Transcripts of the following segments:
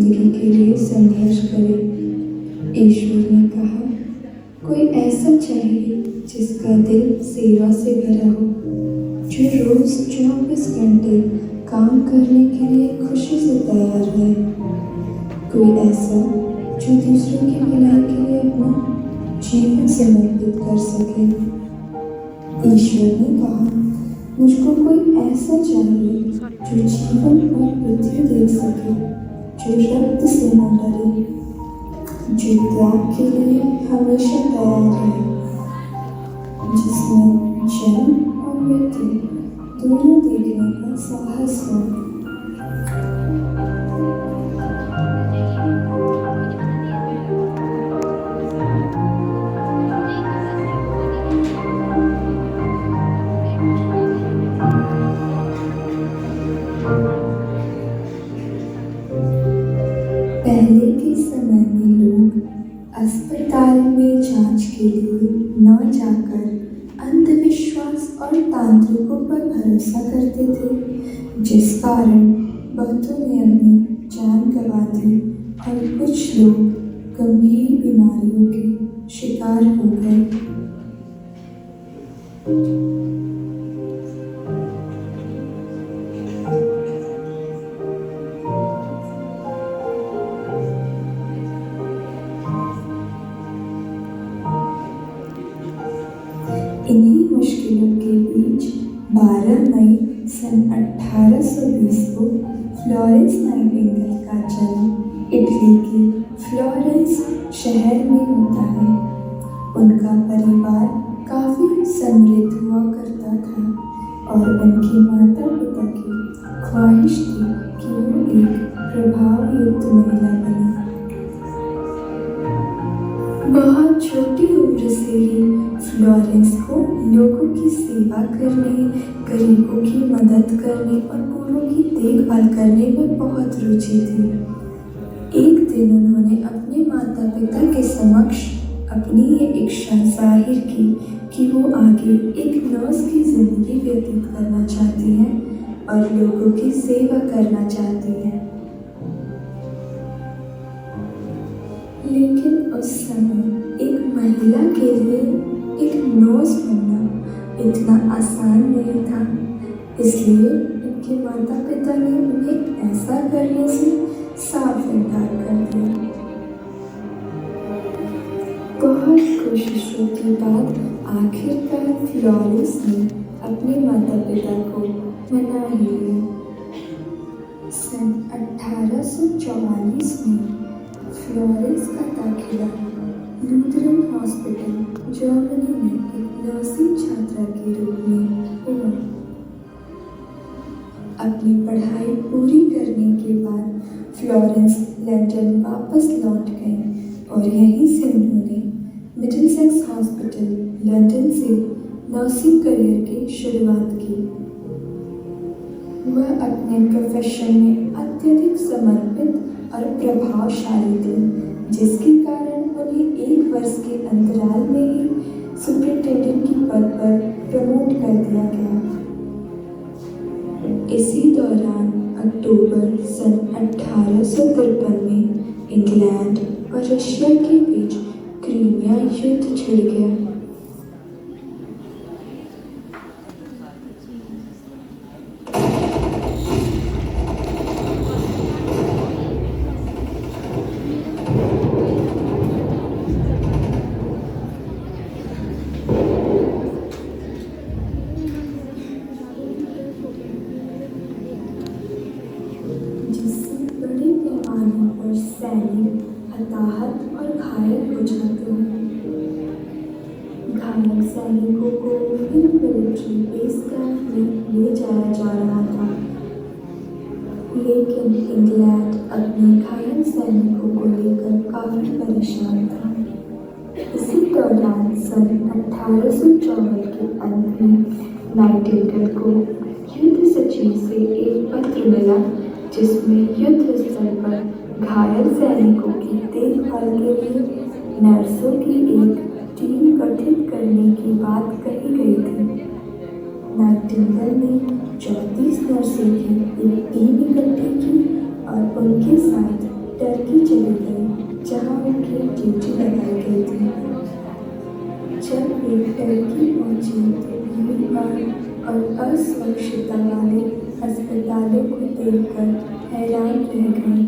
जिंदगी के लिए संघर्ष करे। ईश्वर ने कहा, कोई ऐसा चाहिए जिसका दिल सेवा से भरा हो, जो रोज 24 घंटे काम करने के लिए खुशी से तैयार है। कोई ऐसा जो दूसरों की भलाई के लिए अपना जीवन समर्पित कर सके। ईश्वर ने कहा, मुझको कोई ऐसा चाहिए जो जीवन और पृथ्वी देख सके, जो रक्त से न डरे, जो त्याग के लिए हमेशा तैयार है, जिसमें जन्म और मृत्यु दोनों देखने का साहस हो। पहले के समय में लोग अस्पताल में जांच के लिए न जाकर अंधविश्वास और तांत्रिकों पर भरोसा करते थे, जिस कारण बहुतों ने अपनी जान गंवा दी और कुछ लोग गंभीर बीमारियों के शिकार हो गए। इन्हीं मुश्किलों के बीच 12 मई सन 1820 को फ्लोरेंस नाइटिंगेल का जन्म इटली के फ्लोरेंस शहर में होता है। उनका परिवार काफ़ी समृद्ध हुआ करता था और उनके माता पिता की ख्वाहिश थी कि वो एक प्रभावयुक्त महिला बने। बहुत छोटी उम्र से ही फ्लोरेंस को लोगों की सेवा करने, गरीबों की मदद करने और बूढ़ों की देखभाल करने में बहुत रुचि थी। एक दिन उन्होंने अपने माता पिता के समक्ष अपनी ये इच्छा जाहिर की कि वो आगे एक नर्स की जिंदगी व्यतीत करना चाहती हैं और लोगों की सेवा करना चाहती हैं। लेकिन उस समय एक महिला के लिए एक नर्स बनना इतना आसान नहीं था, इसलिए उनके माता पिता ने उन्हें ऐसा करने से साफ इनकार कर दिया। बहुत कोशिशों के बाद आखिरकार फ्लोरेंस ने अपने माता पिता को मना ही लिया। सन 1844 में फ्लोरेंस का दाखिला लूथरन हॉस्पिटल जर्मनी में एक नर्सिंग छात्रा के रूप में हुआ। अपनी पढ़ाई पूरी करने के बाद फ्लोरेंस लंदन वापस लौट गई और यहीं से उन्होंने मिडिलसेक्स हॉस्पिटल लंदन से नर्सिंग करियर की शुरुआत की। वह अपने प्रोफेशन में अत्यधिक समर्पित और प्रभावशाली थे, जिसके कारण उन्हें 1 वर्ष के अंतराल में ही सुपरिटेंडेंट की पद पर प्रमोट कर दिया गया। इसी दौरान अक्टूबर सन 1853 में इंग्लैंड और रशिया के बीच क्रीमिया युद्ध छिड़ गया। सैनिक हताहत और घायल हो जाते हैं। घायल सैनिकों को फिर मिलिट्री बेस कैंप में ले जाया जा रहा था, लेकिन इंग्लैंड अपने घायल सैनिकों को लेकर काफी परेशान था। इसी दौरान सन 1854 के अंत में नाइटिंगेल को युद्ध सचिव से एक पत्र मिला, जिसमें युद्ध स्थल पर घायल सैनिकों की देखभाल के लिए नर्सों की एक टीम गठित करने की बात कही गई थी। नाइटिंगेल ने 34 नर्सों की एक टीम इकट्ठी की और उनके साथ टर्की चली गई जहाँ उनकी ड्यूटी लगाई गई थी। जब वे टर्की पहुंची तो भीड़-भाड़ और अस्वच्छता वाले अस्पतालों को देखकर हैरान रह गई।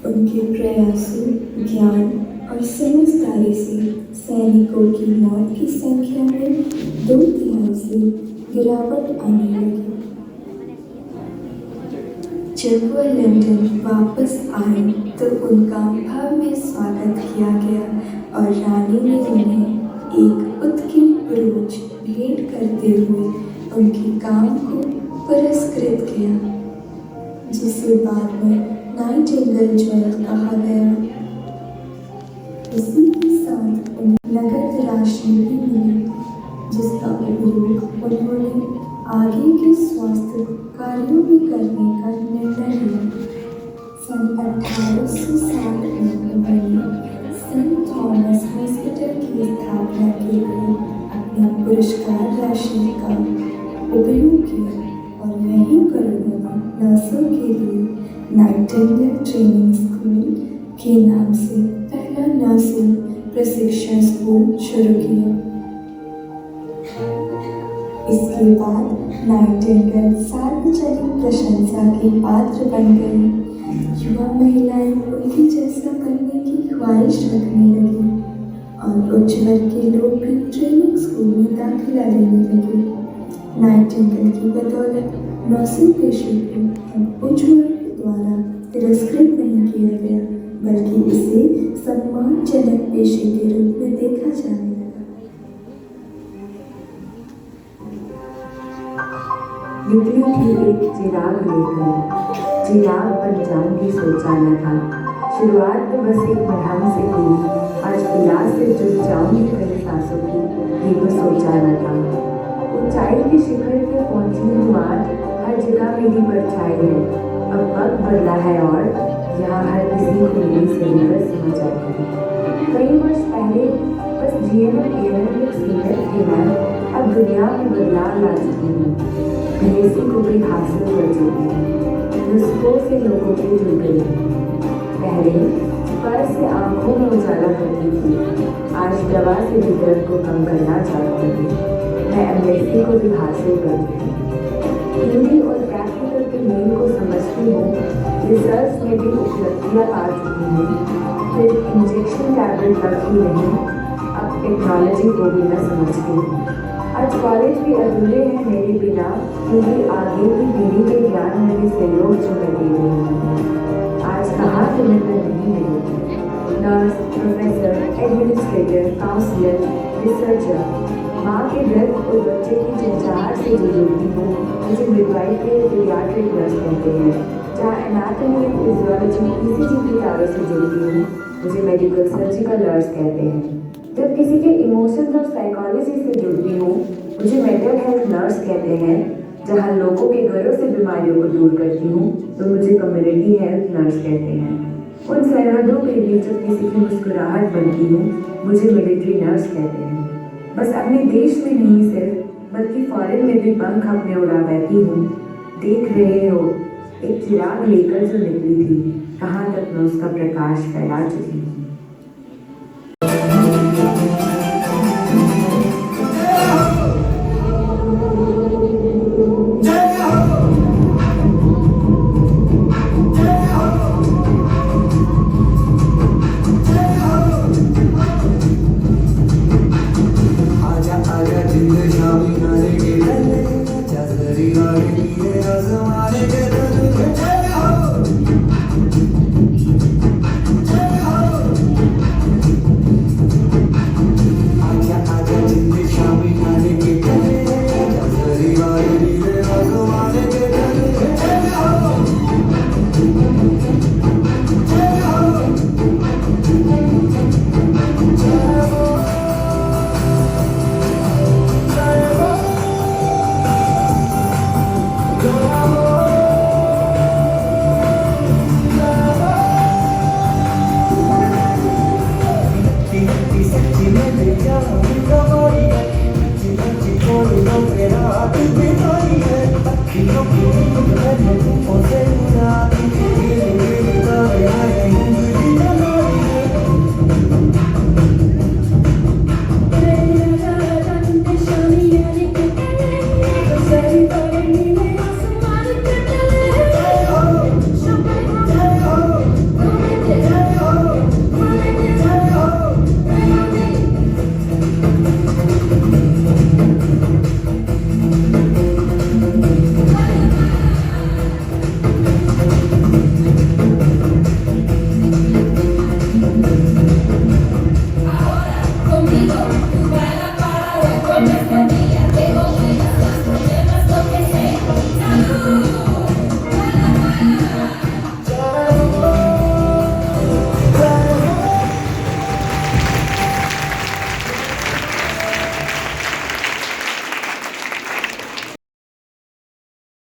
उनके प्रयासों, ज्ञान और समझदारी से सैनिकों की मौत की संख्या में 2/3 से गिरावट आने लगी। जब वह लंदन वापस आए तो उनका भव्य स्वागत किया गया और रानी ने उन्हें एक उत्कीर्ण ब्रोच भेंट करते हुए उनके काम को पुरस्कृत किया, जिसे बाद में नाइटिंगेल ज्वेल कहा गया। इसी के साथ उन्हें नगद राशि भी मिली, जिसका उपयोग उन्होंने आगे के स्वास्थ्य कार्यों में करने का निर्णय लिया। सन 1860 में उन्होंने सेंट थॉमस हॉस्पिटल की स्थापना के लिए अपनी पुरस्कार राशि का उपयोग किया और यहीं पर उन्होंने नर्सों के लिए नाइटिंगेल ट्रेनिंग स्कूल के नाम से पहला नर्सिंग प्रशिक्षण स्कूल शुरू किया। इसके बाद नाइटिंगेल सार्वजनिक प्रशंसा की पात्र बन गई। युवा महिलाएं उनके जैसा बनने की ख्वाहिश रखने लगी और उच्च वर्ग के लोग भी ट्रेनिंग स्कूल में दाखिला लेने लगे। नाइटिंगेल की बदौलत नर्सिंग पेशे को अब उच्च वर्ग द्वारा तिरस्कृत नहीं किया गया, बल्कि इसे सम्मानजनक पेशे के रूप में देखा जाने लगा। निकली थी एक चिराग लेकर, चिराग बन जाऊंगी सोचा न था। शुरुआत तो बस एक मरहम से हुई, आज पिला से जुड़ जाऊंगी कई सांसों की, ये तो सोचा न था। ऊंचाई के शिखर पे पहुंची हूँ आज, हर जगह मेरी परछाई है। अब वक्त बदला है और यहाँ हर किसी को मेरी जरूरत समझ आती है। कई वर्ष पहले बस GNM में सीनियर थी मैं, अब दुनिया में बदलाव ला चुकी हूँ। अंग्रेजी को भी हासिल कर चुकी हूँ, नुस्खों से लोगों के जुड़ गई। पहले पर से आंखों में उजाला करती थी, आज दवा से भी दर्द को कम करना चाहती हूँ। मैं अंग्रेजी को भी हासिल करती हूँ, हिंदी और प्रैक्टिकल के मेल को समझती हूँ। रिसर्च में भी उपलब्धियाँ पा चुकी हूँ। सिर्फ इंजेक्शन टैबलेट तक ही नहीं, अब टेक्नोलॉजी को भी मैं समझती हूँ। आज कॉलेज भी अधूरे हैं मेरे बिना, क्योंकि आगे भी पीढ़ी के ज्ञान में भी सहयोग जो मैं दे रही हूँ। आज कहाँ से मैं नहीं मिली, nurse, professor, administrator, counsellor, researcher, माँ के दर्द और बच्चे की चिंचाहट से जुड़ी हूँ। मुझे मिडवाइफरी और पीडियाट्रिक नर्स कहते हैं। जहाँ एनाटॉमी और फिजियोलॉजी ECG की तारों से जुड़ी हूँ, मुझे मेडिकल सर्जिकल नर्स कहते हैं। जब किसी के इमोशंस और साइकोलॉजी से जुड़ती हूँ, मुझे मेंटल हेल्थ नर्स कहते हैं। जहाँ लोगों के घरों से बीमारियों को दूर करती हूँ तो मुझे कम्युनिटी हेल्थ नर्स कहते हैं। उन सरहदों के बीच जब किसी की मुस्कुराहट बनती हूँ मुझे मिलिट्री नर्स कहते हैं। बस अपने देश में नहीं सिर्फ बल्कि फॉरेन में भी पंख अपने उड़ा बैठी हूँ। देख रहे हो एक चिराग लेकर जो निकली थी, कहाँ तक मैं उसका प्रकाश फैला चुकी हूँ।